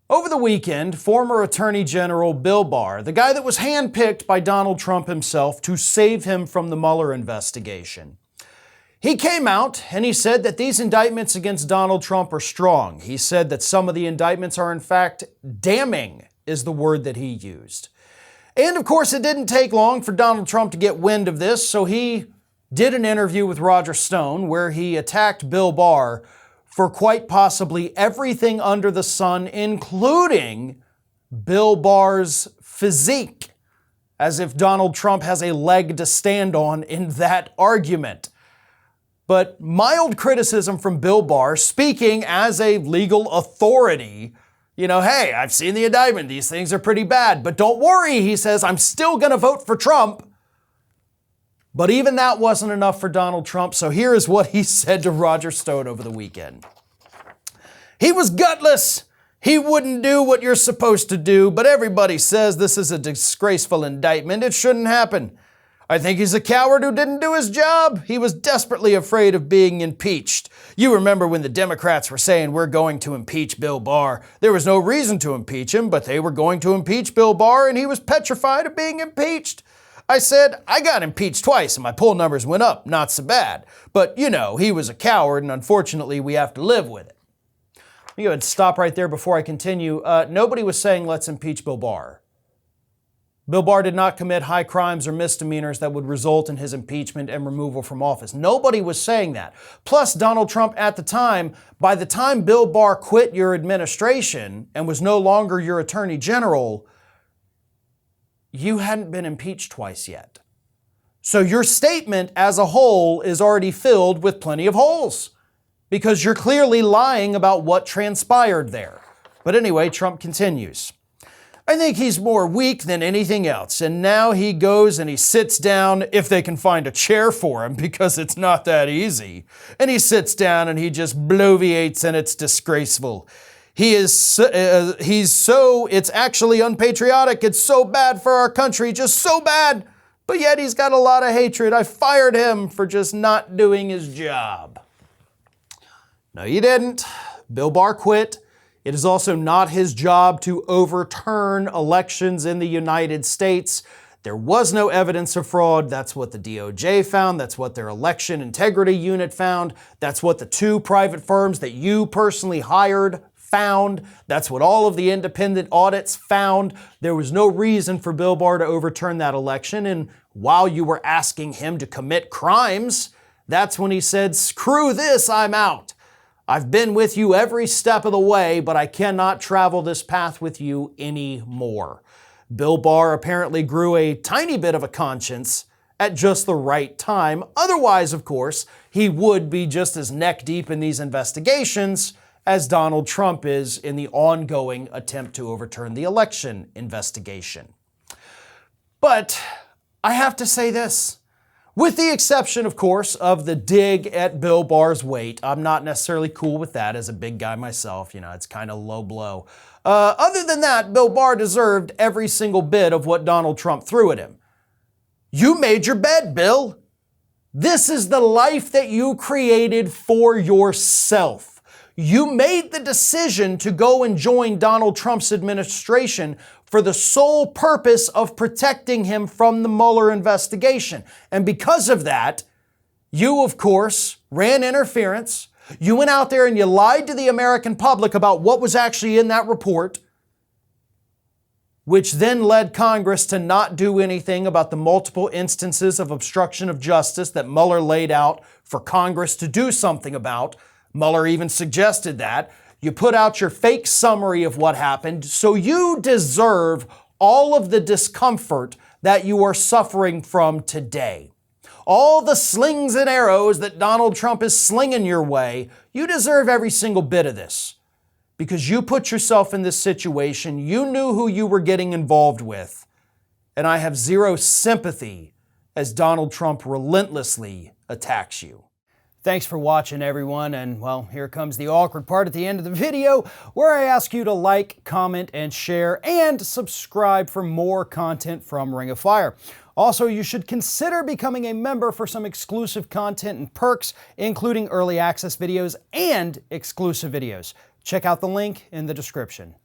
Over the weekend, former Attorney General Bill Barr, the guy that was handpicked by Donald Trump himself to save him from the Mueller investigation, he came out and he said that these indictments against Donald Trump are strong. He said that some of the indictments are in fact damning, is the word that he used. And of course, it didn't take long for Donald Trump to get wind of this, so he did an interview with Roger Stone where he attacked Bill Barr for quite possibly everything under the sun, including Bill Barr's physique, as if Donald Trump has a leg to stand on in that argument. But mild criticism from Bill Barr, speaking as a legal authority, hey, I've seen the indictment, these things are pretty bad, but don't worry, he says, I'm still going to vote for Trump. But even that wasn't enough for Donald Trump, so here is what he said to Roger Stone over the weekend. He was gutless. He wouldn't do what you're supposed to do, but everybody says this is a disgraceful indictment. It shouldn't happen. I think he's a coward who didn't do his job. He was desperately afraid of being impeached. You remember when the Democrats were saying we're going to impeach Bill Barr. There was no reason to impeach him, but they were going to impeach Bill Barr, and he was petrified of being impeached. I said, I got impeached twice and my poll numbers went up, not so bad. But, he was a coward and unfortunately we have to live with it. Let me go ahead and stop right there before I continue. Nobody was saying let's impeach Bill Barr. Bill Barr did not commit high crimes or misdemeanors that would result in his impeachment and removal from office. Nobody was saying that. Plus, Donald Trump at the time, by the time Bill Barr quit your administration and was no longer your attorney general, you hadn't been impeached twice yet. So your statement as a whole is already filled with plenty of holes because you're clearly lying about what transpired there. But anyway, Trump continues. I think he's more weak than anything else. And now he goes and he sits down, if they can find a chair for him, because it's not that easy. And he sits down and he just bloviates and it's disgraceful. It's actually unpatriotic. It's so bad for our country, just so bad. But yet he's got a lot of hatred. I fired him for just not doing his job. No, you didn't. Bill Barr quit. It is also not his job to overturn elections in the United States. There was no evidence of fraud. That's what the DOJ found. That's what their election integrity unit found. That's what the two private firms that you personally hired found. That's what all of the independent audits found. There was no reason for Bill Barr to overturn that election. And while you were asking him to commit crimes, that's when he said, screw this, I'm out. I've been with you every step of the way, but I cannot travel this path with you anymore. Bill Barr apparently grew a tiny bit of a conscience at just the right time. Otherwise, of course, he would be just as neck deep in these investigations as Donald Trump is in the ongoing attempt to overturn the election investigation. But I have to say this, with the exception, of course, of the dig at Bill Barr's weight. I'm not necessarily cool with that as a big guy myself. It's kind of low blow. Other than that, Bill Barr deserved every single bit of what Donald Trump threw at him. You made your bed, Bill. This is the life that you created for yourself. You made the decision to go and join Donald Trump's administration for the sole purpose of protecting him from the Mueller investigation. And because of that, you, of course, ran interference. You went out there and you lied to the American public about what was actually in that report, which then led Congress to not do anything about the multiple instances of obstruction of justice that Mueller laid out for Congress to do something about. Mueller even suggested that. You put out your fake summary of what happened, so you deserve all of the discomfort that you are suffering from today. All the slings and arrows that Donald Trump is slinging your way, you deserve every single bit of this. Because you put yourself in this situation, you knew who you were getting involved with, and I have zero sympathy as Donald Trump relentlessly attacks you. Thanks for watching, everyone, and well, here comes the awkward part at the end of the video where I ask you to like, comment, and share, and subscribe for more content from Ring of Fire. Also, you should consider becoming a member for some exclusive content and perks, including early access videos and exclusive videos. Check out the link in the description.